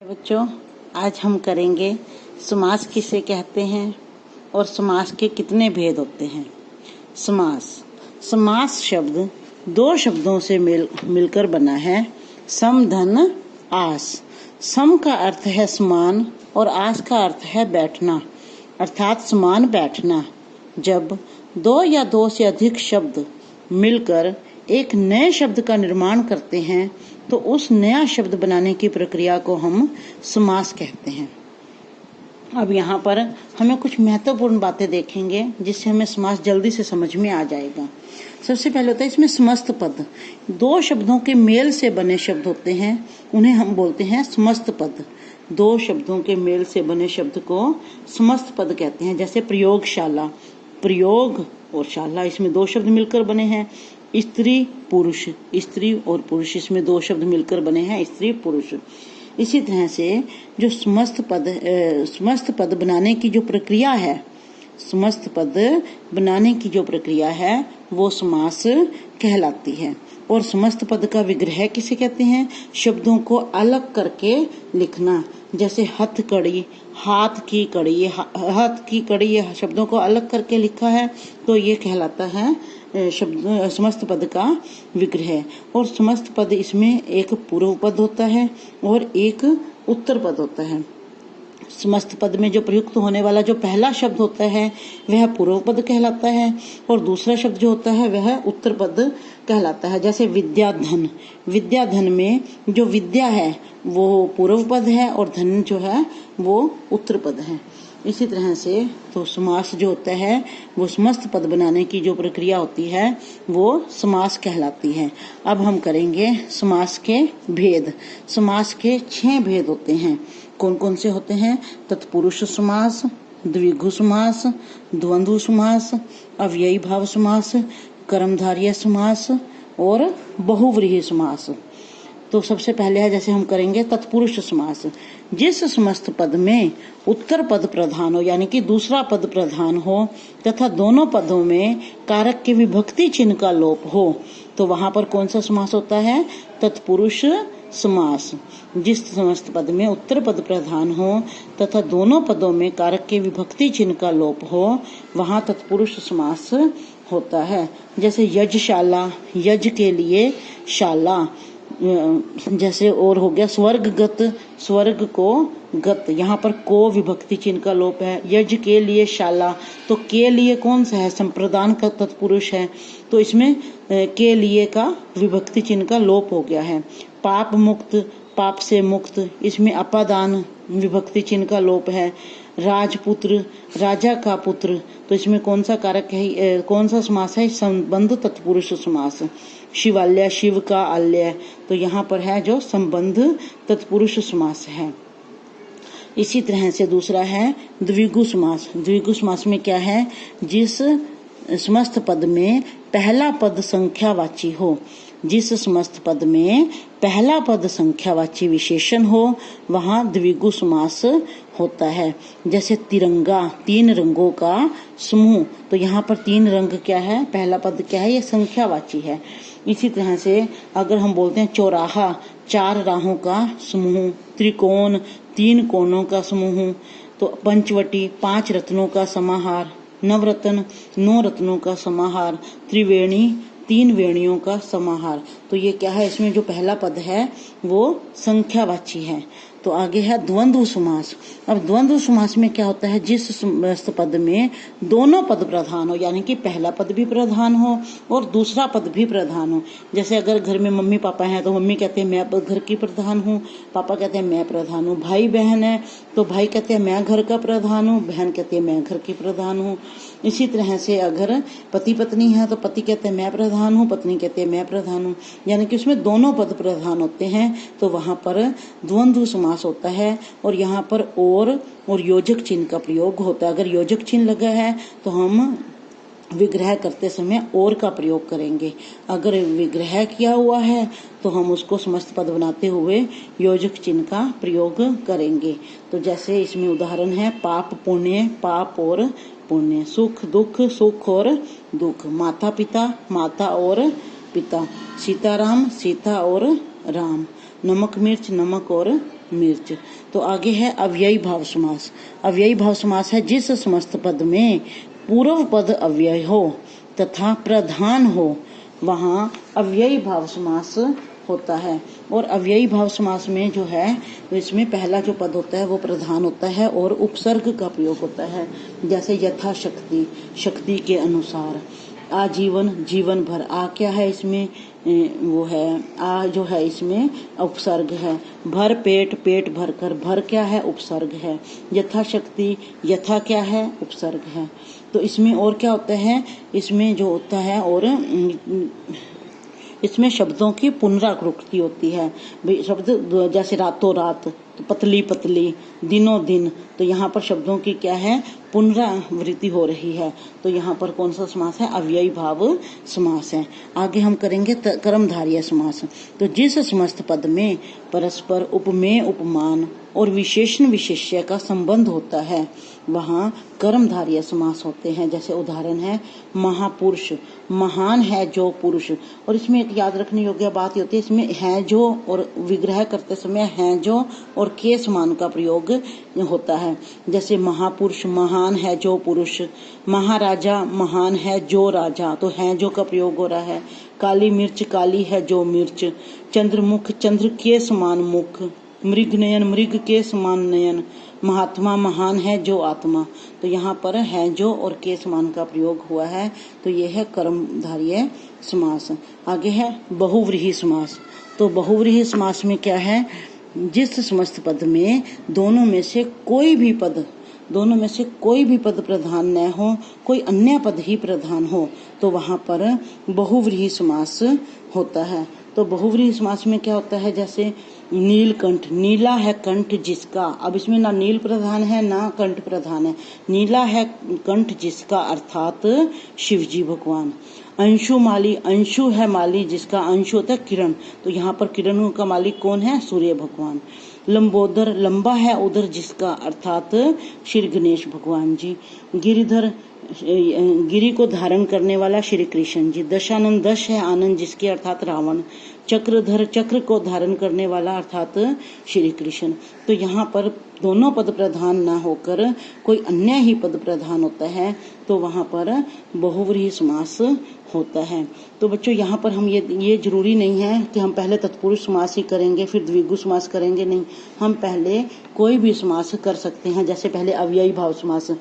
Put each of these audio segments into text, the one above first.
बच्चों, आज हम करेंगे समास किसे कहते हैं और समास के कितने भेद होते हैं। समास शब्द दो शब्दों से मिलकर बना है। सम धन आस। सम का अर्थ है समान और आस का अर्थ है बैठना, अर्थात समान बैठना। जब दो या दो से अधिक शब्द मिलकर एक नए शब्द का निर्माण करते हैं तो उस नया शब्द बनाने की प्रक्रिया को हम समास कहते हैं। अब यहाँ पर हमें कुछ महत्वपूर्ण बातें देखेंगे जिससे हमें समास जल्दी से समझ में आ जाएगा। सबसे पहले होता है इसमें समस्त पद। दो शब्दों के मेल से बने शब्द होते हैं, उन्हें हम बोलते हैं समस्त पद। दो शब्दों के मेल से बने शब्द को समस्त पद कहते हैं। जैसे प्रयोगशाला, प्रयोग और शाला, इसमें दो शब्द मिलकर बने हैं। स्त्री पुरुष, स्त्री और पुरुष, इसमें दो शब्द मिलकर बने हैं, स्त्री पुरुष। इसी तरह से जो समस्त पद बनाने की जो प्रक्रिया है, समस्त पद बनाने की जो प्रक्रिया है वो समास कहलाती है। और समस्त पद का विग्रह किसे कहते हैं? शब्दों को अलग करके लिखना। जैसे हथकड़ी, हाथ की कड़ी, हाथ की कड़ी, ये शब्दों को अलग करके लिखा है तो ये कहलाता है शब्द समस्त पद का विग्रह। और समस्त पद इसमें एक पूर्व पद होता है और एक उत्तर पद होता है। समस्त पद में जो प्रयुक्त होने वाला जो पहला शब्द होता है वह पूर्व पद कहलाता है और दूसरा शब्द जो होता है वह उत्तर पद कहलाता है। जैसे विद्याधन, विद्याधन में जो विद्या है वो पूर्व पद है और धन जो है वो उत्तर पद है। इसी तरह से तो समास जो होता है वो समस्त पद बनाने की जो प्रक्रिया होती है वो समास कहलाती है। अब हम करेंगे समास के भेद। समास के 6 भेद होते हैं। कौन कौन से होते हैं? तत्पुरुष समास, द्विगु समास, द्वंद्व समास, अव्ययी भाव समास, कर्मधारय समास और बहुव्रीहि समास। तो सबसे पहले है, जैसे हम करेंगे तत्पुरुष समास। जिस समस्त पद में उत्तर पद प्रधान हो, यानी कि दूसरा पद प्रधान हो तथा दोनों पदों में कारक के विभक्ति चिन्ह का लोप हो तो वहां पर कौन सा समास होता है? तत्पुरुष समास। जिस समस्त पद में उत्तर पद प्रधान हो तथा दोनों पदों में कारक के विभक्ति चिन्ह का लोप हो वहां तत्पुरुष समास होता है। जैसे यजशाला, यज के लिए शाला। जैसे और हो गया स्वर्गगत, स्वर्ग को गत, यहाँ पर को विभक्ति चिन्ह का लोप है। यज के लिए शाला, तो के लिए कौन सा है? संप्रदान का तत्पुरुष है तो इसमें के लिए का विभक्ति चिन्ह का लोप हो गया है। पाप मुक्त, पाप से मुक्त, इसमें अपादान विभक्ति चिन्ह का लोप है। राजपुत्र, राजा का पुत्र, तो इसमें कौन सा कारक है, कौन सा समास है? संबंध तत्पुरुष समास। शिवालय, शिव का आलय, तो यहाँ पर है जो संबंध तत्पुरुष समास है। इसी तरह से दूसरा है द्विगु समास। द्विगु समास में क्या है? जिस समस्त पद में पहला पद संख्यावाची हो, जिस समस्त पद में पहला पद संख्यावाची विशेषण हो वहां द्विगु समास होता है। जैसे तिरंगा, 3 रंगों का समूह, तो यहाँ पर 3 रंग क्या है? पहला पद क्या है? ये संख्यावाची है। इसी तरह से अगर हम बोलते हैं चौराहा, 4 राहों का समूह। त्रिकोण, 3 कोणों का समूह। तो पंचवटी, 5 रत्नों का समाहार। नवरत्न, 9 रत्नों का समाहार। त्रिवेणी, 3 वेणियों का समाहार। तो ये क्या है? इसमें जो पहला पद है वो संख्यावाची है। तो आगे है द्वंद्व समास। अब द्वंद्व समास में क्या होता है? जिस पद में दोनों पद प्रधान हो, यानी कि पहला पद भी प्रधान हो और दूसरा पद भी प्रधान हो। जैसे अगर घर में मम्मी पापा हैं तो मम्मी कहते हैं मैं घर की प्रधान हूँ, पापा कहते हैं मैं प्रधान हूँ। भाई बहन है तो भाई कहते हैं मैं घर का प्रधान हूँ, बहन कहती है मैं घर की प्रधान हूँ। इसी तरह से अगर पति पत्नी है तो पति कहते हैं मैं प्रधान हूँ, पत्नी कहते हैं मैं प्रधान हूँ, यानी कि उसमें दोनों पद प्रधान होते हैं तो वहां पर द्वंद्व समास होता है। और यहाँ पर और योजक चिन्ह का प्रयोग होता है। अगर योजक चिन्ह लगा है तो हम विग्रह करते समय और का प्रयोग करेंगे। अगर विग्रह किया हुआ है तो हम उसको समस्त पद बनाते हुए योजक चिन्ह का प्रयोग करेंगे। तो जैसे इसमें उदाहरण है पाप पुण्य, पाप और पुण्य। सुख दुख, सुख और दुख। माता पिता, माता और पिता। सीताराम, सीता और राम। नमक मिर्च, नमक और मिर्च। तो आगे है अव्ययी भाव समास। अव्ययी भाव समास है जिस समस्त पद में पूर्व पद अव्यय हो तथा प्रधान हो वहाँ अव्ययी भाव समास होता है। और अव्ययी भाव समास में जो है इसमें पहला जो पद होता है वो प्रधान होता है और उपसर्ग का प्रयोग होता है। जैसे यथाशक्ति, शक्ति के अनुसार, आजीवन, जीवन भर। आ क्या है इसमें, वो है आ जो है इसमें उपसर्ग है। भर पेट, पेट भर कर, भर क्या है, उपसर्ग है। यथाशक्ति, यथा क्या है, उपसर्ग है। तो इसमें और क्या होता है, इसमें जो होता है और इसमें शब्दों की पुनरावृत्ति होती है। शब्द जैसे रातों रात, तो पतली पतली, दिनों दिन, तो यहाँ पर शब्दों की क्या है, पुनरावृत्ति हो रही है। तो यहाँ पर कौन सा समास है, अव्ययी भाव समास है। आगे हम करेंगे कर्मधारय समास। तो जिस समस्त पद में परस्पर उपमेय, उपमान और विशेषण विशेष्य का संबंध होता है वहाँ कर्मधारय समास होते हैं। जैसे उदाहरण है महापुरुष, महान है जो पुरुष। और इसमें एक याद रखने योग्य बात होती है, इसमें है जो और विग्रह करते समय है जो और के समान का प्रयोग होता है। जैसे महापुरुष, महान है जो पुरुष। महाराजा, महान है जो राजा, तो है जो का प्रयोग हो रहा है। काली मिर्च, काली है जो मिर्च। चंद्रमुख, चंद्र के समान मुख। मृग नयन, मृग के समान नयन। महात्मा, महान है जो आत्मा। तो यहाँ पर है जो और के समान का प्रयोग हुआ है। तो ये है कर्मधारय समास। आगे है बहुव्रीहि समास। तो बहुव्रीहि समास में क्या है, जिस समस्त पद में दोनों में से कोई भी पद प्रधान न हो, कोई अन्य पद ही प्रधान हो, तो वहां पर बहुव्रीहि समास होता है। तो बहुव्रीहि समास में क्या होता है, जैसे नीलकंठ, नीला है कंठ जिसका। अब इसमें ना नील प्रधान है ना कंठ प्रधान है। नीला है कंठ जिसका अर्थात शिवजी भगवान। अंशुमाली, अंशु है माली जिसका, अंशु होता है किरण, तो यहाँ पर किरणों का मालिक कौन है, सूर्य भगवान। लंबोदर, लंबा है उदर जिसका, अर्थात श्री गणेश भगवान जी। गिरिधर, गिरि को धारण करने वाला श्री कृष्ण जी। दशानंद, दश है आनंद जिसके, अर्थात रावण। चक्रधर, चक्र को धारण करने वाला, अर्थात श्री कृष्ण। तो यहाँ पर दोनों पद प्रधान ना होकर कोई अन्य ही पद प्रधान होता है, तो वहाँ पर बहुव्रीहि समास होता है। तो बच्चों यहाँ पर हम ये जरूरी नहीं है कि हम पहले तत्पुरुष समास ही करेंगे फिर द्विगु समास करेंगे, नहीं, हम पहले कोई भी समास कर सकते हैं। जैसे पहले अव्ययी भाव समास,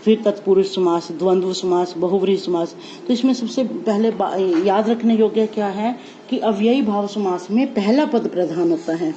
फिर तत्पुरुष समास, द्वंद्व समास, बहुव्रीहि समास। तो इसमें सबसे पहले याद रखने योग्य क्या है कि अव्ययी भाव समास में पहला पद प्रधान होता है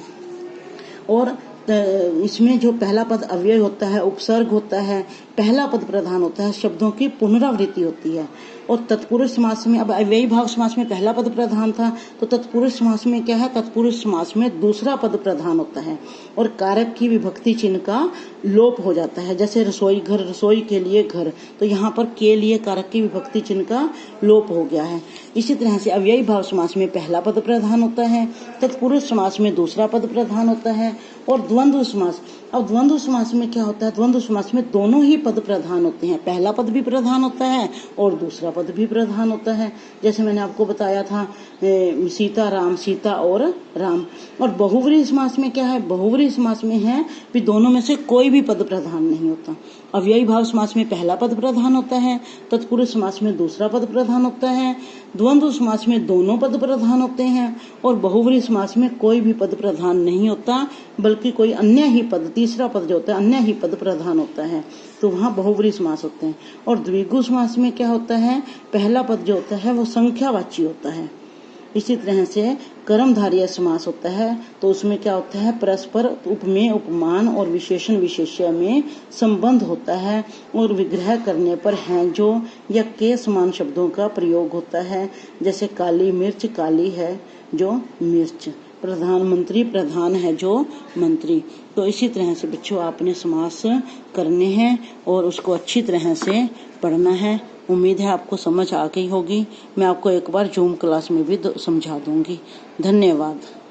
और इसमें जो पहला पद अव्यय होता है, उपसर्ग होता है, पहला पद प्रधान होता है, शब्दों की पुनरावृत्ति होती है। और तत्पुरुष समास में, अब अव्ययी भाव समास में पहला पद प्रधान था, तो तत्पुरुष समास में क्या है, तत्पुरुष समास में दूसरा पद प्रधान होता है और कारक की विभक्ति चिन्ह का लोप हो जाता है। जैसे रसोई घर, रसोई के लिए घर, तो यहाँ पर के लिए कारक की विभक्ति चिन्ह का लोप हो गया है। इसी तरह से अव्ययी भाव समास में पहला पद प्रधान होता है, तत्पुरुष समास में दूसरा पद प्रधान होता है। और द्वंद्व समास, अब द्वंद्व समास में क्या होता है, द्वंद्व समास में दोनों ही पद प्रधान होते हैं, पहला पद भी प्रधान होता है और दूसरा पद भी प्रधान होता है। जैसे मैंने आपको बताया था सीता राम, सीता और राम। और बहुव्रीहि समास में क्या है, बहुव्रीहि समास में है कि दोनों में से कोई भी पद प्रधान नहीं होता। अव्ययी भाव समास में पहला पद प्रधान होता है, तत्पुरुष समास में दूसरा पद प्रधान होता है, द्वंद्व समास में दोनों पद प्रधान होते हैं और बहुव्रीहि समास में कोई भी पद प्रधान नहीं होता, बल्कि कोई अन्य ही पद, तीसरा पद जो होता है अन्य ही पद प्रधान होता है, तो वहाँ बहुव्रीहि समास होते हैं। और द्विगु समास में क्या होता है, पहला पद जो होता है वो संख्यावाची होता है। इसी तरह से कर्मधारय समास होता है, तो उसमें क्या होता है, परस्पर उपमेय, उपमान और विशेषण विशेष्य में संबंध होता है और विग्रह करने पर हैं जो या के समान शब्दों का प्रयोग होता है। जैसे काली मिर्च, काली है जो मिर्च। प्रधानमंत्री, प्रधान है जो मंत्री। तो इसी तरह से बच्चों आपने समास करने हैं और उसको अच्छी तरह से पढ़ना है। उम्मीद है आपको समझ आ गई होगी। मैं आपको एक बार जूम क्लास में भी समझा दूंगी। धन्यवाद।